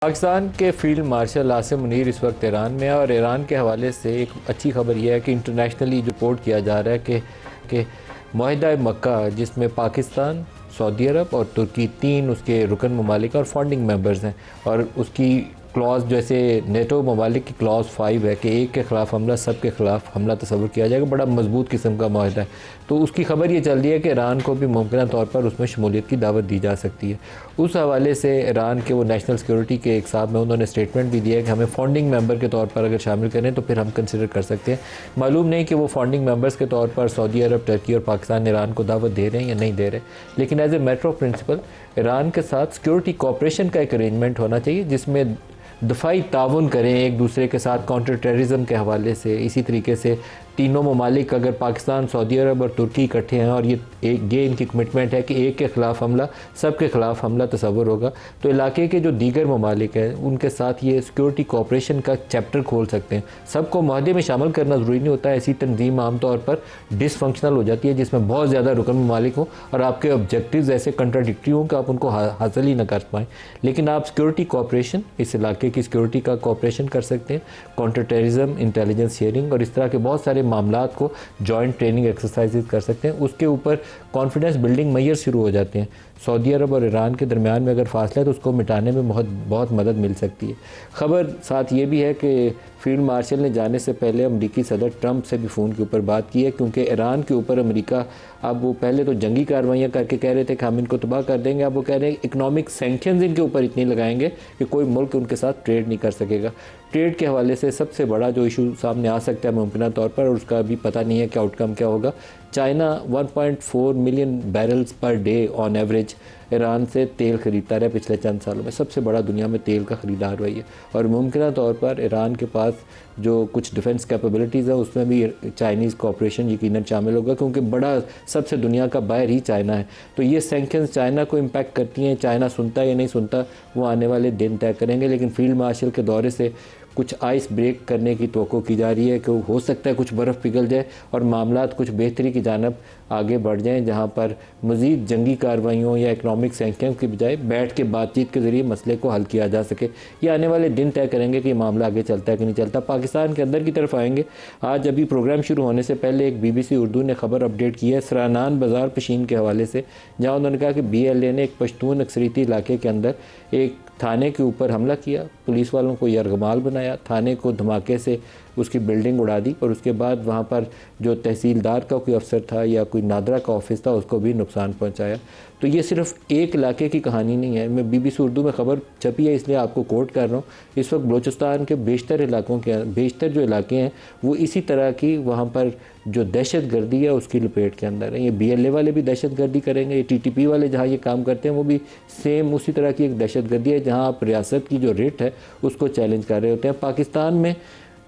पाकिस्तान के field marshal Asim Munir इस वक्त ईरान में है और ईरान के हवाले से एक अच्छी खबर यह है कि इंटरनेशनली रिपोर्ट किया जा रहा है कि मुआहिदा मक्का जिसमें पाकिस्तान, सऊदी अरब और तुर्की तीन उसके रुकन ममालिक और फाउंडिंग मेंबर्स हैं और उसकी क्लॉज जैसे नेटो ममालिक की क्लॉज 5 है कि एक के ख़िलाफ़ हमला सब के ख़िलाफ़ हमला तस्वुर किया जाएगा। बड़ा मजबूत किस्म का मुआहिदा है। तो उसकी खबर ये चल रही है कि ईरान को भी मुमकिन तौर पर उसमें शमूलियत की दावत दी जा सकती है। उस हवाले से ईरान के वो नेशनल सिक्योरिटी के एक साहब में उन्होंने स्टेटमेंट भी दिया है कि हमें फाउंडिंग मेंबर के तौर पर अगर शामिल करें तो फिर हम कंसिडर कर सकते हैं। मालूम नहीं कि वो फाउंडिंग मेंबर्स के तौर पर सऊदी अरब, टर्की और पाकिस्तान ईरान को दावत दे रहे हैं या नहीं दे रहे, लेकिन as a matter of principle Iran के साथ सिक्योरिटी कोऑपरेशन का एक अरेंजमेंट होना चाहिए जिसमें दफ़ाई ताउन करें एक दूसरे के साथ काउंटर टेररिज्म के हवाले से। इसी तरीके से तीनों ममालिक अगर पाकिस्तान, सऊदी अरब और तुर्की इकट्ठे हैं और ये इनकी कमिटमेंट है कि एक के ख़िलाफ़ हमला सब के ख़िलाफ़ हमला तस्वुर होगा, तो इलाके के जो दीगर ममालिक हैं उनके साथ ये सिक्योरिटी कोऑपरेशन का चैप्टर खोल सकते हैं। सबको मुआहदे में शामिल करना ज़रूरी नहीं होता है। ऐसी तंजीम आमतौर पर डिसफंक्शनल हो जाती है जिसमें बहुत ज़्यादा रुकन ममालिक हों और आपके ऑब्जेक्टिव्स ऐसे कंट्राडिक्टरी हों कि आप उनको हासिल ही ना कर पाएँ। लेकिन आप सिक्योरिटी कोऑपरेशन, इस इलाके की सिक्योरिटी का कोऑपरेशन कर सकते हैं, काउंटर टेररिज्म, इंटेलिजेंस शेयरिंग और इस तरह के बहुत सारे मामलात को जॉइंट ट्रेनिंग एक्सरसाइजेज कर सकते हैं। उसके ऊपर कॉन्फिडेंस बिल्डिंग मैयर शुरू हो जाते हैं। सऊदी अरब और ईरान के दरमियान में अगर फासला है तो उसको मिटाने में बहुत मदद मिल सकती है। ख़बर साथ ये भी है कि फील्ड मार्शल ने जाने से पहले अमरीकी सदर ट्रंप से भी फ़ोन के ऊपर बात की है, क्योंकि ईरान के ऊपर अमेरिका अब वो पहले तो जंगी कार्रवाइयाँ करके कह रहे थे कि हम इनको तबाह कर देंगे, अब वो कह रहे हैं इकनॉमिक सैंक्शंस इनके ऊपर इतनी लगाएंगे कि कोई मुल्क उनके साथ ट्रेड नहीं कर सकेगा। ट्रेड के हवाले से सबसे बड़ा जो इशू सामने आ सकता है मुमकिन तौर पर, और उसका अभी पता नहीं है कि आउटकम क्या होगा। China 1.4 million barrels per day on average Iran से तेल ख़रीदता रहा पिछले चंद सालों में। सबसे बड़ा दुनिया में तेल का ख़रीदार वही है और मुमकिन तौर पर ईरान के पास जो कुछ डिफेंस कैपेबिलिटीज़ है उसमें भी चाइनीज़ कोऑपरेशन यकीनन शामिल होगा, क्योंकि बड़ा सबसे दुनिया का बायर ही चाइना है। तो ये सैंक्शंस चाइना को इम्पैक्ट करती हैं। चाइना सुनता या नहीं सुनता वो आने वाले दिन तय करेंगे, लेकिन फील्ड मार्शल के दौरे से कुछ आइस ब्रेक करने की तवक्को की जा रही है कि हो सकता है कुछ बर्फ़ पिघल जाए और मामलात कुछ बेहतरी की जानब आगे बढ़ जाएं, जहां पर मज़ीद जंगी कार्रवाइयों या इकनॉमिक सैंक्शन की बजाय बैठ के बातचीत के ज़रिए मसले को हल किया जा सके। ये आने वाले दिन तय करेंगे कि ये मामला आगे चलता है कि नहीं चलता। पाकिस्तान के अंदर की तरफ आएंगे। आज अभी प्रोग्राम शुरू होने से पहले एक BBC उर्दू ने खबर अपडेट की है सरानान बाज़ार पशीन के हवाले से, जहाँ उन्होंने कहा कि BLA ने एक पश्तून अक्सरीती इलाके के अंदर एक थाने के ऊपर हमला किया, पुलिस वालों को यरगमाल बनाया, थाने को धमाके से उसकी बिल्डिंग उड़ा दी और उसके बाद वहाँ पर जो तहसीलदार का कोई अफसर था या कोई नादरा का ऑफिस था उसको भी नुकसान पहुँचाया। तो ये सिर्फ एक इलाके की कहानी नहीं है। मैं BBC उर्दू में ख़बर छपी है इसलिए आपको कोट कर रहा हूँ। इस वक्त बलूचिस्तान के बेशतर जो इलाके हैं वो इसी तरह की वहाँ पर जो दहशत गर्दी है उसकी लपेट के अंदर है। ये BLA वाले भी दहशत गर्दी करेंगे, ये TTP वाले जहाँ ये काम करते हैं वो भी सेम उसी तरह की एक दहशत गर्दी है जहाँ आप रियासत की जो रेट है उसको चैलेंज कर रहे होते हैं। पाकिस्तान में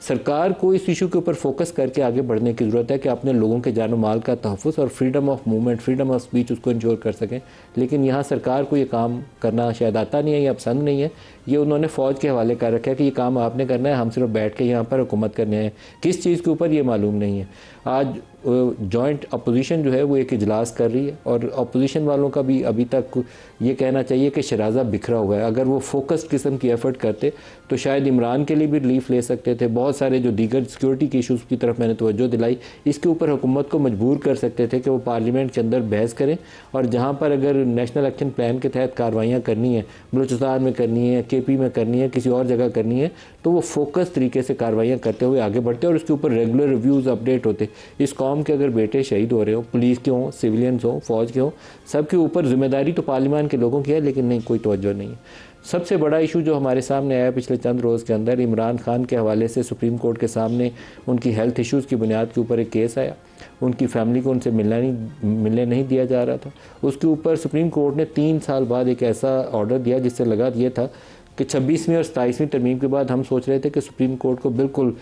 सरकार को इस इशू के ऊपर फोकस करके आगे बढ़ने की ज़रूरत है कि अपने लोगों के जान माल का तहफ़्फ़ुज़ और freedom of movement, freedom of speech उसको इंश्योर कर सकें। लेकिन यहाँ सरकार को ये काम करना शायद आता नहीं है या पसंद नहीं है। ये उन्होंने फ़ौज के हवाले कर रखा है कि ये काम आपने करना है, हम सिर्फ बैठ के यहाँ पर हुकूमत करने हैं। किस चीज़ के ऊपर ये मालूम नहीं है। आज जॉइंट अपोजिशन जो है वो एक इजलास कर रही है और अपोजिशन वालों का भी अभी तक ये कहना चाहिए कि शराजा बिखरा हुआ है। अगर वो फोकस्ड किस्म की एफर्ट करते तो शायद इमरान के लिए भी रिलीफ ले सकते थे। बहुत सारे जो दीगर सिक्योरिटी के इशूज़ की तरफ मैंने तवज्जो दिलाई, इसके ऊपर हुकूमत को मजबूर कर सकते थे कि वो पार्लियामेंट के अंदर बहस करें और जहाँ पर अगर नेशनल एक्शन प्लान के तहत कार्रवाइयाँ करनी है, बलूचिस्तान में करनी है, KP में करनी है, किसी और जगह करनी है, तो वो फोकस तरीके से कार्रवाइयाँ करते हुए आगे बढ़ते और उसके ऊपर रेगुलर रिव्यूज़ अपडेट होते। इस कौम के अगर बेटे शहीद हो रहे हो, पुलिस के हों, सिविलियंस हों, फ़ौज के हों, सबके ऊपर जिम्मेदारी तो पार्लियामान के लोगों की है, लेकिन नहीं, कोई तवज्जो नहीं है। सबसे बड़ा इशू जो हमारे सामने आया पिछले चंद रोज़ के अंदर, इमरान खान के हवाले से सुप्रीम कोर्ट के सामने उनकी हेल्थ इश्यूज़ की बुनियाद के ऊपर एक केस आया। उनकी फैमिली को उनसे मिलने नहीं दिया जा रहा था। उसके ऊपर सुप्रीम कोर्ट ने 3 साल बाद एक ऐसा ऑर्डर दिया जिससे लगा ये था कि 26वीं और 27वीं तरमीम के बाद हम सोच रहे थे कि सुप्रीम कोर्ट को बिल्कुल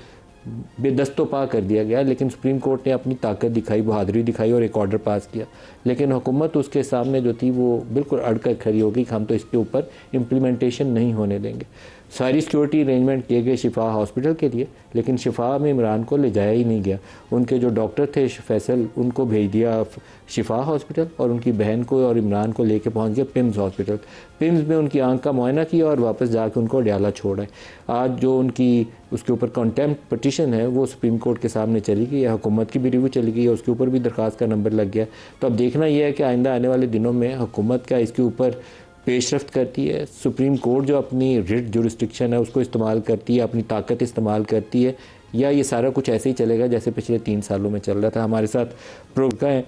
बेदस्तोपा कर दिया गया, लेकिन सुप्रीम कोर्ट ने अपनी ताकत दिखाई, बहादुरी दिखाई और एक ऑर्डर पास किया। लेकिन हुकूमत उसके सामने जो थी वो बिल्कुल अड़कर खड़ी होगी कि हम तो इसके ऊपर इम्प्लीमेंटेशन नहीं होने देंगे। सारी सिक्योरिटी अरेंजमेंट किए गए शिफा हॉस्पिटल के लिए, लेकिन शिफा में इमरान को ले जाया ही नहीं गया। उनके जो डॉक्टर थे फैसल, उनको भेज दिया शिफा हॉस्पिटल और उनकी बहन को और इमरान को लेके पहुंच गए पिम्स हॉस्पिटल। पिम्स में उनकी आंख का मुआयना किया और वापस जाके उनको अडयाला छोड़ा है। आज जो उनकी उसके ऊपर कंटेम्प्ट पिटिशन है वो सुप्रीम कोर्ट के सामने चली गई है, हुकूमत की भी रिव्यू चली गई है, उसके ऊपर भी दरख्वास्त का नंबर लग गया। तो अब देखना यह है कि आइंदा आने वाले दिनों में हुकूमत का इसके ऊपर पेशरफ्त करती है, सुप्रीम कोर्ट जो अपनी रिट जुरिस्डिक्शन है उसको इस्तेमाल करती है, अपनी ताकत इस्तेमाल करती है, या ये सारा कुछ ऐसे ही चलेगा जैसे पिछले 3 सालों में चल रहा था। हमारे साथ प्रोग्राम है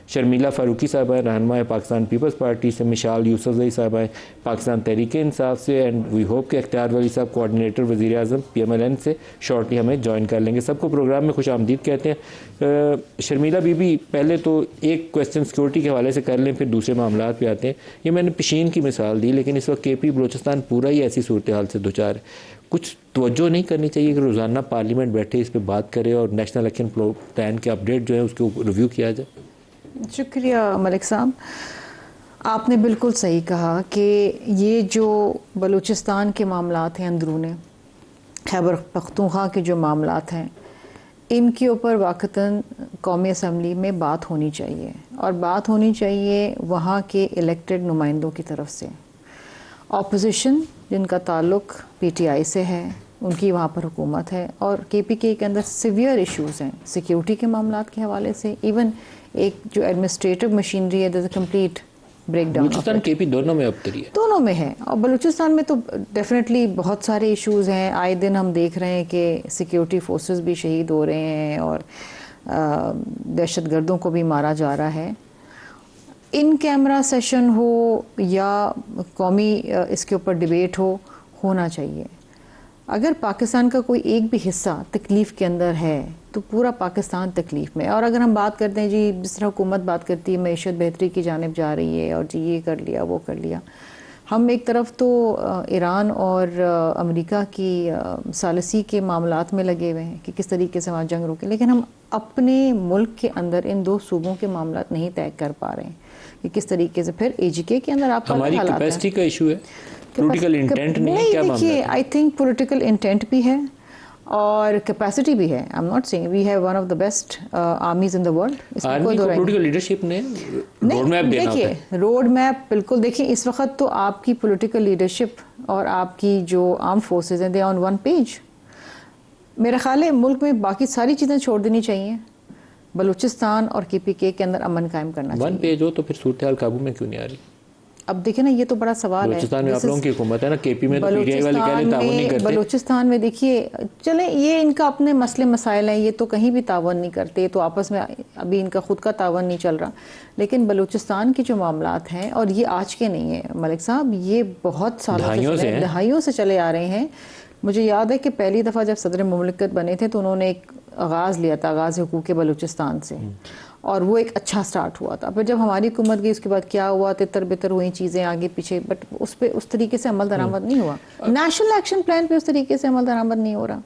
शर्मिला फारूकी साहब है, रहनुमा है पाकिस्तान पीपल्स पार्टी से, मिशाल यूसुफजई साहब है पाकिस्तान तहरीक इंसाफ से, एंड वी होप कि इख्तियार वली साहब कोऑर्डिनेटर वज़ीर आज़म PMLN से शॉर्टली हमें ज्वाइन कर लेंगे। सबको प्रोग्राम में खुश आमदीद कहते हैं। शर्मिला बीबी, पहले तो एक क्वेश्चन सिक्योरिटी के हवाले से कर लें, फिर दूसरे मामला पे आते हैं। ये मैंने पेशीन की मिसाल दी, लेकिन इस वक्त KP बलोचिस्तान पूरा ही ऐसी सूरत हाल से दो चार है। कुछ तवज्जो नहीं करनी चाहिए कि रोज़ाना पार्लियामेंट बैठे इस पर बात करे और नेशनल इलेक्शन प्लान के अपडेट जो है उसके ऊपर रिव्यू किया जाए? शुक्रिया मलिक साहब, आपने बिल्कुल सही कहा कि ये जो बलूचिस्तान के मामलात हैं, अंदरूनी खैबर पख्तूनख्वा के जो मामलात हैं, इनके ऊपर वाक़तन कौमी असम्बली में बात होनी चाहिए, और बात होनी चाहिए वहाँ के इलेक्टेड नुमाइंदों की तरफ से। ऑपोजिशन जिनका ताल्लुक़ PTI से है, उनकी वहाँ पर हुकूमत है, और KPK के अंदर सीवियर इश्यूज़ हैं सिक्योरिटी के मामलात के हवाले से। इवन एक जो एडमिनिस्ट्रेटिव मशीनरी है, that is a complete breakdown. Balochistan KP दोनों में अब है, दोनों में है, और बलूचिस्तान में तो डेफिनेटली बहुत सारे इश्यूज़ हैं। आए दिन हम देख रहे हैं कि सिक्योरिटी फोर्सेस भी शहीद हो रहे हैं और दहशतगर्दों को भी मारा जा रहा है। इन कैमरा सेशन हो या कौमी इसके ऊपर डिबेट होना चाहिए। अगर पाकिस्तान का कोई एक भी हिस्सा तकलीफ़ के अंदर है तो पूरा पाकिस्तान तकलीफ़ में। और अगर हम बात करते हैं जी, जिस तरह हुकूमत बात करती है मईशत बेहतरी की जानिब जा रही है और जी ये कर लिया वो कर लिया, हम एक तरफ तो ईरान और अमेरिका की सालसी के मामलात में लगे हुए हैं कि किस तरीके से वहाँ जंग रोकें, लेकिन हम अपने मुल्क के अंदर इन दो सूबों के मामलात नहीं तय कर पा रहे हैं कि किस तरीके से। फिर AGK के अंदर आपका हमारी कैपेसिटी का इशू है, पॉलिटिकल इंटेंट नहीं है, क्या मामला है? देखिए, आई थिंक पॉलिटिकल इंटेंट भी है और कैपेसिटी भी है। I am not saying we have one of the best armies in the world. इसमें कोई दो राय नहीं। पॉलिटिकल लीडरशिप ने रोड मैप देना होता है। देखिए, रोड मैप बिल्कुल, देखिए इस वक्त तो आपकी पॉलिटिकल लीडरशिप और आपकी जो आर्म फोर्सेज हैं, दे ऑन वन पेज। मेरा ख्याल है मुल्क में बाकी सारी चीज़ें छोड़ देनी चाहिए, बलूचिस्तान और KPK के अंदर अमन कायम करना चाहिए। वन पेज हो तो फिर सूरत हाल काबू में क्यों नहीं आ रही? अब देखिए ना, ये तो बड़ा सवाल है। बलूचिस्तान में आप लोगों की हुकूमत है ना, KP में तो PTI वाले कह रहे तावन नहीं करते। बलूचिस्तान में देखिए, चले ये इनका अपने मसले मसाइल हैं, ये तो कहीं भी तावन नहीं करते, तो आपस में अभी इनका खुद का तावन नहीं चल रहा। लेकिन बलूचिस्तान के जो मामलात हैं, और ये आज के नहीं है मलिक साहब, ये बहुत सालों से दहाइयों से चले आ रहे हैं। मुझे याद है कि पहली दफ़ा जब सदर मुमलिकत बने थे तो उन्होंने एक आगाज़ लिया था, आगाज़ हुकूक बलूचिस्तान से, और वो एक अच्छा स्टार्ट हुआ था। फिर जब हमारी हुकूमत गई उसके बाद क्या हुआ, तितर बितर हुई चीज़ें आगे पीछे, बट उस पर उस तरीके से अमल दरामद नहीं हुआ। नेशनल एक्शन प्लान पे उस तरीके से अमल दरामद नहीं हो रहा।